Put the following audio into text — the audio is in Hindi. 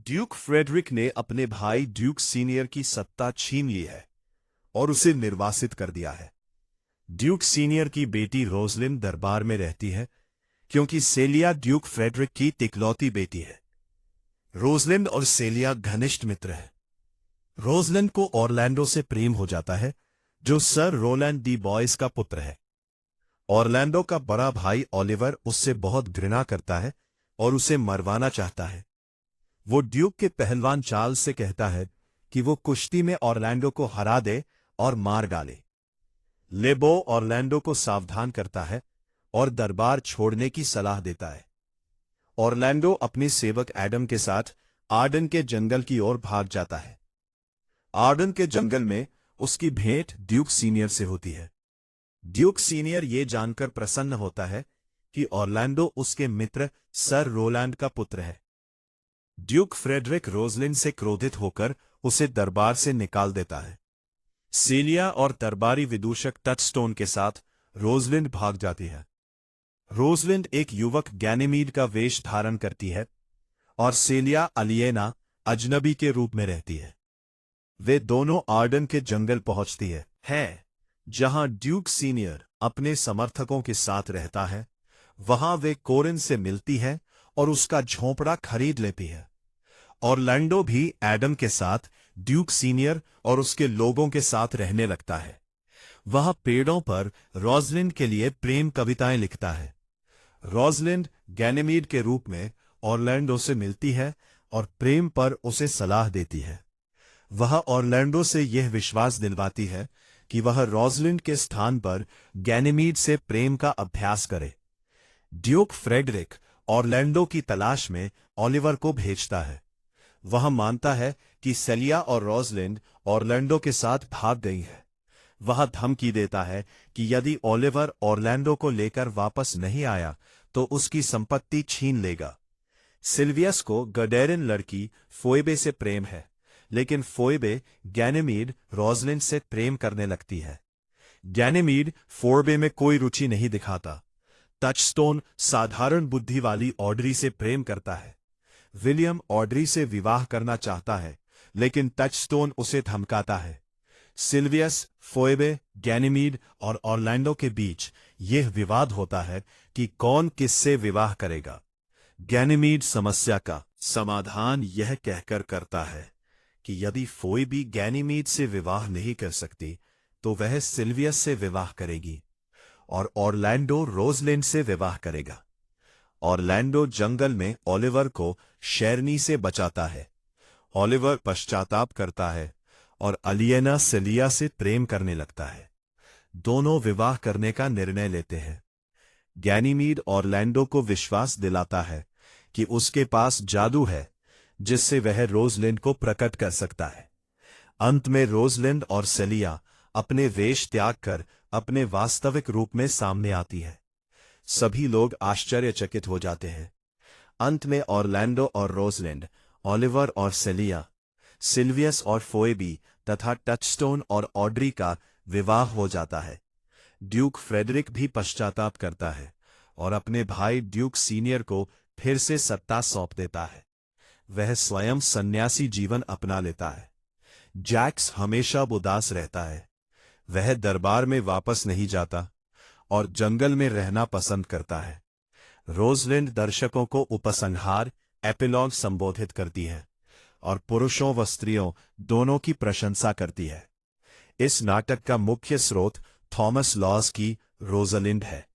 ड्यूक फ्रेडरिक ने अपने भाई ड्यूक सीनियर की सत्ता छीन ली है और उसे निर्वासित कर दिया है। ड्यूक सीनियर की बेटी रोजलिन दरबार में रहती है क्योंकि सेलिया ड्यूक फ्रेडरिक की इकलौती बेटी है। रोजलिन और सेलिया घनिष्ठ मित्र हैं। रोजलिन को ऑरलैंडो से प्रेम हो जाता है, जो सर रोलैंड डी बॉयस का पुत्र है। ऑरलैंडो का बड़ा भाई ओलिवर उससे बहुत घृणा करता है और उसे मरवाना चाहता है। वो ड्यूक के पहलवान चार्ल्स से कहता है कि वो कुश्ती में ऑरलैंडो को हरा दे और मार डाले। लेबो ऑरलैंडो को सावधान करता है और दरबार छोड़ने की सलाह देता है। ऑरलैंडो अपने सेवक एडम के साथ आर्डन के जंगल की ओर भाग जाता है। आर्डन के जंगल में उसकी भेंट ड्यूक सीनियर से होती है। ड्यूक सीनियर ये जानकर प्रसन्न होता है कि ऑरलैंडो उसके मित्र सर रोलैंड का पुत्र है। ड्यूक फ्रेडरिक रोजलिन से क्रोधित होकर उसे दरबार से निकाल देता है। सेलिया और दरबारी विदूषक टचस्टोन के साथ रोजलिन भाग जाती है। रोजलिन एक युवक गैनीमीड का वेश धारण करती है और सेलिया अलियना अजनबी के रूप में रहती है। वे दोनों आर्डन के जंगल पहुंचती है जहां ड्यूक सीनियर अपने समर्थकों के साथ रहता है। वहां वे कोरिन से मिलती है और उसका झोंपड़ा खरीद लेती है। ऑरलैंडो भी एडम के साथ ड्यूक सीनियर और उसके लोगों के साथ रहने लगता है। वह पेड़ों पर रोजलिन के लिए प्रेम कविताएं लिखता है। रोजलिन गैनीमीड के रूप में ऑरलैंडो से मिलती है और प्रेम पर उसे सलाह देती है। वह ऑरलैंडो से यह विश्वास दिलवाती है कि वह रोजलिन के स्थान पर गैनीमीड से प्रेम का अभ्यास करे। ड्यूक फ्रेडरिक ऑरलैंडो की तलाश में ओलिवर को भेजता है। वह मानता है कि सेलिया और रोजलिन ऑरलैंडो के साथ भाग गई है। वह धमकी देता है कि यदि ओलिवर ऑरलैंडो को लेकर वापस नहीं आया तो उसकी संपत्ति छीन लेगा। सिल्वियस को गडेरिन लड़की फोइबे से प्रेम है, लेकिन फोइबे गैनीमीड रोजलिन से प्रेम करने लगती है। गैनीमीड फोइबे में कोई रुचि नहीं दिखाता। टचस्टोन साधारण बुद्धि वाली ऑड्री से प्रेम करता है। विलियम ऑड्री से विवाह करना चाहता है, लेकिन टचस्टोन उसे धमकाता है। सिल्वियस, फोइबे, गैनीमीड और ऑरलैंडो के बीच यह विवाद होता है कि कौन किससे विवाह करेगा। गैनीमीड समस्या का समाधान यह कहकर करता है कि यदि फोइबे गैनीमीड से विवाह नहीं कर सकती तो वह सिल्वियस से विवाह करेगी और ऑरलैंडो रोजलिन से विवाह करेगा। ऑरलैंडो जंगल में ओलिवर को शेरनी से बचाता है। ओलिवर पश्चाताप करता है और अलियना सेलिया से प्रेम करने लगता है। दोनों विवाह करने का निर्णय लेते हैं। गैनीमीड ऑरलैंडो को विश्वास दिलाता है कि उसके पास जादू है जिससे वह रोजलिन को प्रकट कर सकता है। अंत में रोजलिन और सेलिया अपने वेश त्याग कर अपने वास्तविक रूप में सामने आती है। सभी लोग आश्चर्यचकित हो जाते हैं। अंत में ऑरलैंडो और रोजलिन, ओलिवर और सेलिया, सिल्वियस और फोइबे तथा टचस्टोन और ऑड्री का विवाह हो जाता है। ड्यूक फ्रेडरिक भी पश्चाताप करता है और अपने भाई ड्यूक सीनियर को फिर से सत्ता सौंप देता है। वह स्वयं सन्यासी जीवन अपना लेता है। जैक्स हमेशा उदास रहता है। वह दरबार में वापस नहीं जाता और जंगल में रहना पसंद करता है। रोजलिन दर्शकों को उपसंहार एपिलॉग संबोधित करती है और पुरुषों व स्त्रियों दोनों की प्रशंसा करती है। इस नाटक का मुख्य स्रोत थॉमस लॉज की रोजलिंड है।